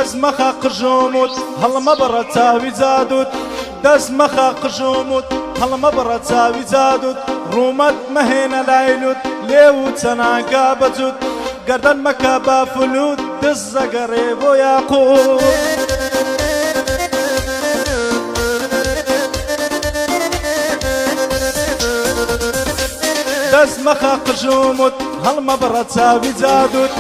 دەزمەخە قژومت هەڵمە بڕە چاوی جادوت دەزمەخە قژومت هەڵمە بڕە چاوی جادوت ڕوومەت مەهێنە لایلوت لێو چەناگا بەجوت گەردەن مەکە بە فلوت دز زەگەڕێ بۆ یاقوت دەزمەخە قژومت هەڵمە بڕە چاوی جادوت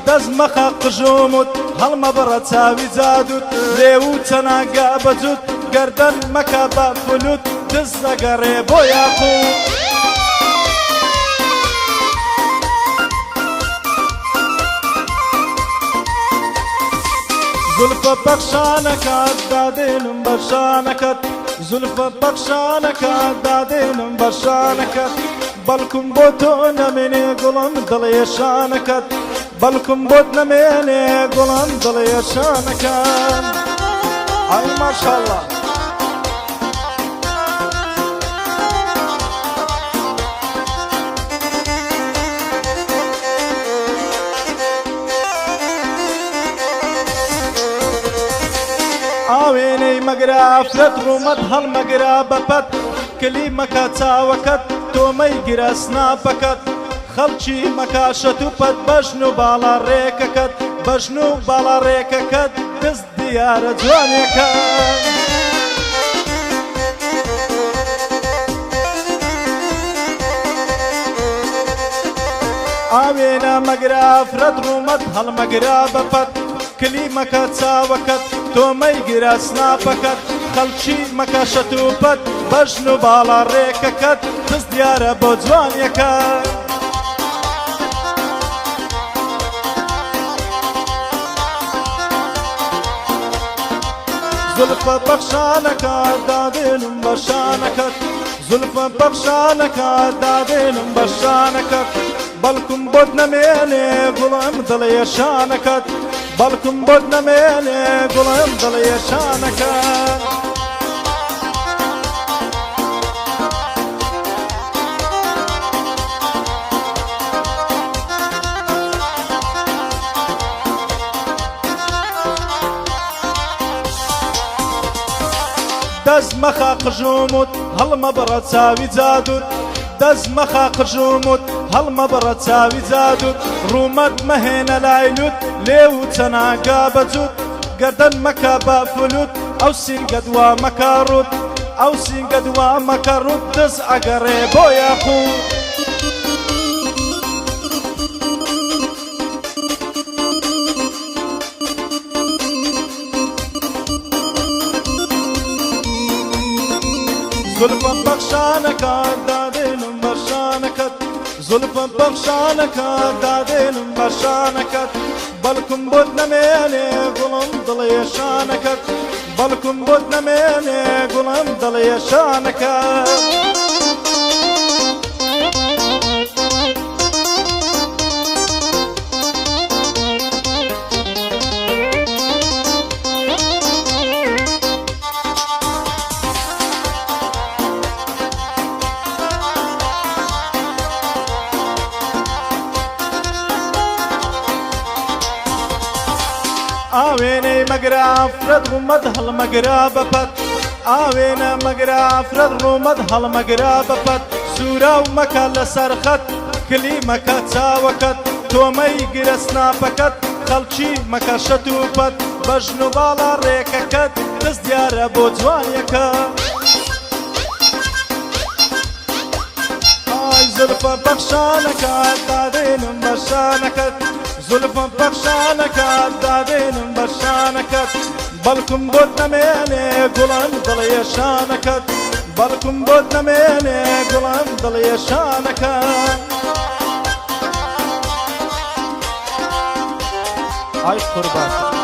دەزمەخە قژومت هەڵمە بڕە چاوی جادوت لێو چەناگا بەجوت گەردەن مەکە بە فلوت دز زەگەڕێ بۆ یاقوت زولفە بەخشانەکەت دادێنم بەشانەکەت زولفە بەخشانەکەت دادێنم بەشانەکەت بەڵکوم بۆ تۆ نەمێنێ گوڵم دڵێ شانەکەت بەڵکوم بۆت نەمێنێ گوڵم دڵێ شانەکەت ئای ماشاءالله ئاوێنەی مەگرە ئافرەت ڕوومەت هەڵمەگرە بەپەت کلیمەکە چاوەکەت تۆمەی گرە سناپەکەت خەڵکی مەکاشەت و پەت بەژن و باڵا ڕێکەکەت بەژن و باڵا ڕێکەکەت دەست دیارە جوانێکەت ئاوێنە مەگرە ئافرەت ڕوومەت هەڵمەگرە بەپەت کلیمەکە چاوەکەت تۆمەی گرە سناپەکەت خەڵکی مەکاشەت و پەت بەژن و باڵا ڕێکەکەت دەست دیارە بۆ جوانیەکەت زولفە بەخشانەکەت دادێنم بەشانەکەت زولفە بەخشانەکەت دادێنم بەشانەکەت بەڵکوم بۆت نەمێنێ گوڵم دڵێ شانەکەت بەڵکوم بۆت نەمێنێ گوڵم دڵێ شانەکەت دەزمەخە قژومت هەڵمە بڕە چاوی جادوت دەزمەخە قژومت هەڵمە بڕە چاوی جادوت ڕوومەت مەهێنە لایلوت لێو چەناگا بەجوت گەردەن مەکە بە فلوت ئەو سینگە دوا مەکە ڕوت ئەو سینگە دوا مەکە ڕوت دەست ئەگەڕێ بۆ یاقوت زولفە بەخشانەکەت دادێنم بەشانەکەت زولفە بەخشانەکەت دادێنم بەشانەکەت بەڵکوم بۆت نەمێنێ گوڵم دڵێ شانەکەت بەڵکوم بۆت نەمێنێ گوڵم دڵێ شانەکەت ئاوێنەی مەگرە ئافرەت ڕوومەت هەڵمەگرە بەپەت ئاوێنە مەگرە ئافرەت ڕوومەت هەڵمەگرە بەپەت سوورە و مەکە لەسەر خەت کلیمەکە چاوەکەت تۆمەی گرە سناپەکەت خەڵکی مەکاشەت و پەت بەژن و باڵا ڕێکەکەت دەست دیارە بۆ جوانیەکەت ئای زولفە بەخشانەکەت دادێنم بەشانەکەت زولفە بەخشانەکەت دادێنم بەشانەکەت بەڵکوم بۆت نەمێنێ گوڵم دڵێ شانەکەت بەڵکوم بۆت نەمێنێ گوڵم دڵێ شانەکەت ئای قوربان